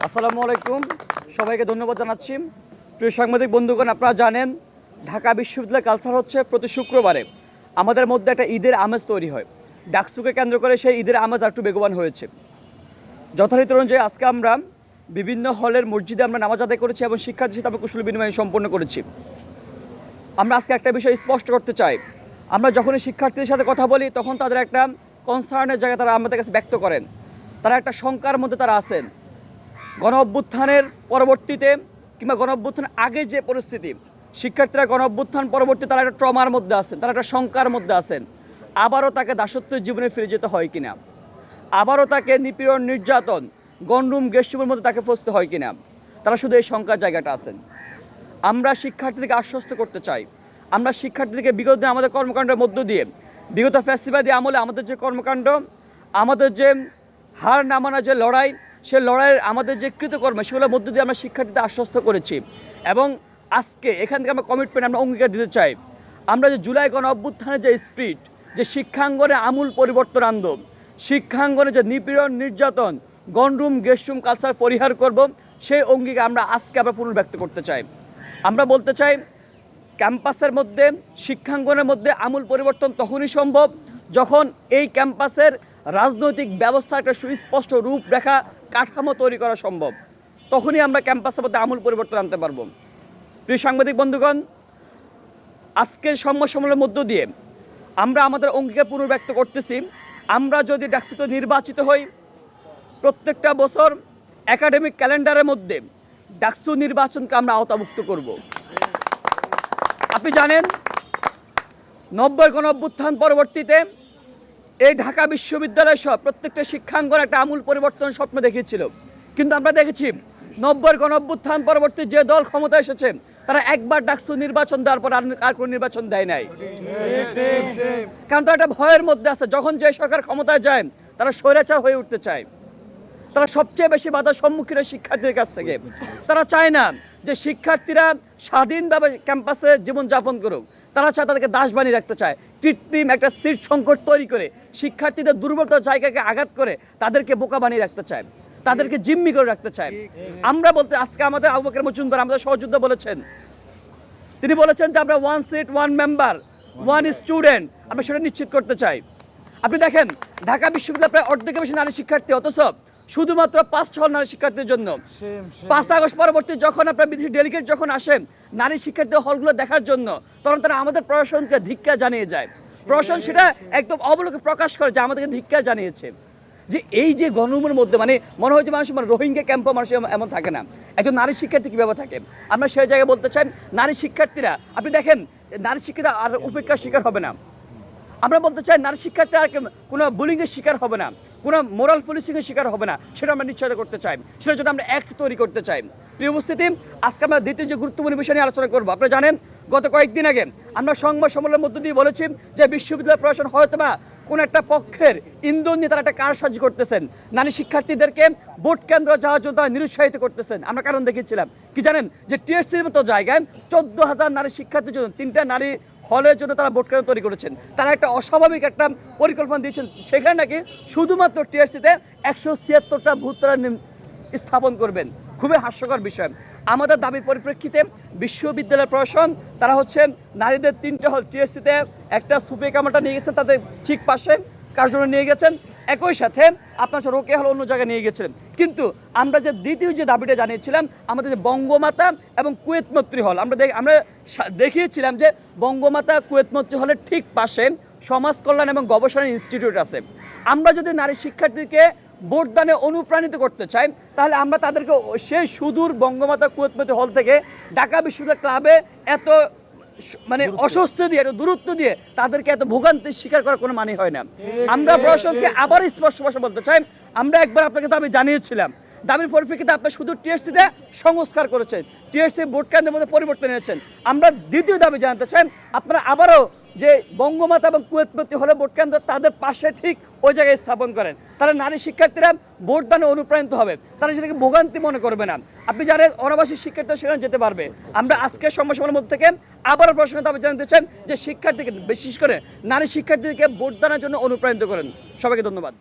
আসসালামু আলাইকুম, সবাইকে ধন্যবাদ জানাচ্ছি। প্রিয় সাংবাদিক বন্ধুগণ, আপনারা জানেন ঢাকা বিশ্ববিদ্যালয় কালচার হচ্ছে প্রতি শুক্রবারে আমাদের মধ্যে একটা ঈদের আমেজ তৈরি হয়। ডাকসুকে কেন্দ্র করে সেই ঈদের আমেজ একটু বেগবান হয়েছে। যথারীতি অনুযায়ী আজকে আমরা বিভিন্ন হলের মসজিদে আমরা নামাজ আদায় করেছি এবং শিক্ষার্থীর সাথে আমরা কুশল বিনিময় সম্পন্ন করেছি। আমরা আজকে একটা বিষয় স্পষ্ট করতে চাই, আমরা যখনই শিক্ষার্থীদের সাথে কথা বলি তখন তাদের একটা কনসার্নের জায়গায় তারা আমাদের কাছে ব্যক্ত করেন, তারা একটা শঙ্কার মধ্যে তারা আছেন। গণ অভ্যুত্থানের পরবর্তীতে কিংবা গণ অভ্যুত্থানের আগে যে পরিস্থিতি, শিক্ষার্থীরা গণ অভ্যুত্থান পরবর্তী তারা একটা ট্রমার মধ্যে আছেন, তারা একটা শঙ্কার মধ্যে আছেন। আবারও তাকে দাসত্বের জীবনে ফিরে যেতে হয় কিনা, আবারও তাকে নিপীড়ন নির্যাতন গণরুম গেস্টরুমের মধ্যে তাকে ফসতে হয় কিনা, তারা শুধু এই শঙ্কার জায়গাটা আছেন। আমরা শিক্ষার্থীদেরকে আশ্বস্ত করতে চাই, আমরা শিক্ষার্থীদেরকে বিগত দিনে আমাদের কর্মকাণ্ডের মধ্য দিয়ে, বিগত ফ্যাসিবাদী আমলে আমাদের যে কর্মকাণ্ড, আমাদের যে হার নামানোর যে লড়াই, সে লড়াইয়ের আমাদের যে কৃতকর্ম, সেগুলোর মধ্য দিয়ে আমরা শিক্ষার্থীদের আশ্বস্ত করেছি। এবং আজকে এখান থেকে আমরা কমিটমেন্ট, আমরা অঙ্গীকার দিতে চাই, আমরা যে জুলাই গণ অভ্যুত্থানের যে স্পিরিট, যে শিক্ষাঙ্গনে আমূল পরিবর্তন আনব, শিক্ষাঙ্গনে যে নিপীড়ন নির্যাতন গণরুম গেস্টরুম কালচার পরিহার করব, সেই অঙ্গীকার আমরা আজকে আমরা পুনর্ব্যক্ত করতে চাই। আমরা বলতে চাই, ক্যাম্পাসের মধ্যে শিক্ষাঙ্গনের মধ্যে আমূল পরিবর্তন তখনই সম্ভব যখন এই ক্যাম্পাসের রাজনৈতিক ব্যবস্থার একটা সুস্পষ্ট রূপরেখা কাঠামো তৈরি করা সম্ভব, তখনই আমরা ক্যাম্পাসের মধ্যে আমূল পরিবর্তন আনতে পারব। প্রিয় সাংবাদিক বন্ধুগণ, আজকের সম্মেলনের মধ্য দিয়ে আমরা আমাদের অঙ্গীকার পুনর্ব্যক্ত করতেছি, আমরা যদি ডাকসুতে নির্বাচিত হই, প্রত্যেকটা বছর একাডেমিক ক্যালেন্ডারের মধ্যে ডাকসু নির্বাচনকে আমরা আওতাভুক্ত করব। আপনি জানেন 90 গণ অভ্যুত্থান পরবর্তীতে এই ঢাকা বিশ্ববিদ্যালয় সহ প্রত্যেকটা শিক্ষাঙ্গন একটা আমূল পরিবর্তন স্বপ্ন দেখিয়েছিল, কিন্তু আমরা দেখেছি 90 গণ অভ্যুত্থান পরবর্তী যে দল ক্ষমতা এসেছে তারা একবার ডাকসু নির্বাচন দেওয়ার পর আর কোনো নির্বাচন দেয় নাই। কারণ তারা একটা ভয়ের মধ্যে আছে, যখন যে সরকার ক্ষমতায় যায় তারা স্বৈরাচার হয়ে উঠতে চায়। তারা সবচেয়ে বেশি বাধার সম্মুখীন শিক্ষার্থীদের কাছ থেকে। তারা চায় না যে শিক্ষার্থীরা স্বাধীনভাবে ক্যাম্পাসে জীবনযাপন করুক, তারা চায় তাদেরকে দাস বানিয়ে রাখতে চায়। কৃত্রিম একটা সিট সংকট তৈরি করে শিক্ষার্থীদের দুর্বলতার জায়গাকে আঘাত করে তাদেরকে বোকা বানিয়ে রাখতে চায়, তাদেরকে জিম্মি করে রাখতে চায়। আমরা বলতে, আজকে আমাদের আবু বকর মজুমদার আমাদের সহযোদ্ধা বলেছেন, তিনি বলেছেন যে আমরা 1 সিট 1 মেম্বার 1 স্টুডেন্ট আমরা সেটা নিশ্চিত করতে চাই। আপনি দেখেন ঢাকা বিশ্ববিদ্যালয় প্রায় অর্ধেকের বেশি নারী শিক্ষার্থী, অথচ শুধুমাত্র 5 হল নারী শিক্ষার্থীর জন্য। 5 আগস্ট পরবর্তী যখন আপনার বিদেশি ডেলিগেট যখন আসেন নারী শিক্ষার্থী হলগুলো দেখার জন্য, তখন তারা আমাদের প্রশাসনকে ধিক্কার জানিয়ে যায়। প্রশাসন সেটা একদম অবলোকে প্রকাশ করে যে আমাদেরকে ধিক্কার জানিয়েছে। যে এই যে গণরুমের মধ্যে মনে হয় যে মানুষ রোহিঙ্গা ক্যাম্পে মানুষ এমন থাকে না, একজন নারী শিক্ষার্থী কীভাবে থাকে। আমরা সেই জায়গায় বলতে চাই, নারী শিক্ষার্থীরা আপনি দেখেন নারী শিক্ষার্থী আর উপেক্ষার শিকার হবে না। আমরা বলতে চাই নারী শিক্ষার্থী আর কোনো বুলিংয়ের শিকার হবে না, কোনো মোরাল পুলিশিংয়ের শিকার হবে না, সেটা আমরা নিশ্চয়তা করতে চাই। সেটার জন্য আমরা অ্যাক্ট তৈরি করতে চাই। প্রিয় উপস্থিতি, আজকে আমরা দ্বিতীয় যে গুরুত্বপূর্ণ বিষয় নিয়ে আলোচনা করবো। আপনারা জানেন গত কয়েকদিন আগে আমরা সংবাদ সম্মেলনের মধ্য দিয়ে বলেছি যে বিশ্ববিদ্যালয় প্রশাসন হয়তোবা কোন একটা পক্ষের ইন্ধন নিয়ে তারা একটা কারসাজি করতেছেন, নারী শিক্ষার্থীদেরকে ভোট কেন্দ্র যাওয়ার জন্য তারা নিরুৎসাহিত করতেছেন। আমরা কারণ দেখিয়েছিলাম কি জানেন, যে টিএসসির মতো জায়গায় 14,000 নারী শিক্ষার্থীর জন্য 3টা নারী হলের জন্য তারা ভোট কেন্দ্র তৈরি করেছেন। তারা একটা অস্বাভাবিক একটা পরিকল্পনা দিয়েছেন, সেখানে নাকি শুধুমাত্র টিএসসিতে 176টা ভূত তারা স্থাপন করবেন। খুবই হাস্যকর বিষয়। আমাদের দাবির পরিপ্রেক্ষিতে বিশ্ববিদ্যালয় প্রশাসন তারা নারীদের 3টা হল টিএসসিতে একটা সুপে কামাটা নিয়ে গেছেন, তাদের ঠিক পাশে কার্যালয় নিয়ে গেছেন, একই সাথে আপনার রোকে হল অন্য জায়গায় নিয়ে গেছিলেন। কিন্তু আমরা যে দ্বিতীয় যে দাবিটা জানিয়েছিলাম, আমাদের যে বঙ্গমাতা এবং কুয়েত মৈত্রী হল, আমরা দেখিয়েছিলাম যে বঙ্গমাতা কুয়েত মৈত্রী হলের ঠিক পাশে সমাজ কল্যাণ এবং গবেষণা ইনস্টিটিউট আছে। আমরা যদি নারী শিক্ষার্থীকে ভোটদানে অনুপ্রাণিত করতে চাই, তাহলে আমরা তাদেরকে সেই সুদূর বঙ্গমাতা কুয়েত মৈত্রী হল থেকে ঢাকা বিশ্ববিদ্যালয় ক্লাবে এত অস্বস্তি দিয়ে, এত দূরত্ব দিয়ে তাদেরকে এত ভোগান্তির শিকার করার কোনো মানে হয় না। আমরা প্রশাসনকে আবার স্পষ্ট ভাষা বলতে চাই, আমরা একবার আপনাকে দাবি জানিয়েছিলাম, দাবির পরিপ্রেক্ষিতে আপনার শুধু টিএসসিটা সংস্কার করেছেন, টিএসসি ভোট কেন্দ্রের মধ্যে পরিবর্তন এনেছেন। আমরা দ্বিতীয় দাবি জানাতে চাই, আপনারা আবারও যে বঙ্গমাতা এবং কুয়েত মৈত্রী হলে ভোট কেন্দ্র তাদের পাশে ঠিক ওই জায়গায় স্থাপন করেন, তাহলে নারী শিক্ষার্থীরা ভোটদানে অনুপ্রাণিত হবে, তারা সেটাকে ভোগান্তি মনে করবে না। আপনি জানেন অনাবাসী শিক্ষার্থীরা সেখানে যেতে পারবে। আমরা আজকের সমস্যার মধ্যে থেকে আবারও প্রশ্ন দাবি জানাতে চাই যে শিক্ষার্থীকে, বিশেষ করে নারী শিক্ষার্থীদেরকে ভোটদানের জন্য অনুপ্রাণিত করেন। সবাইকে ধন্যবাদ।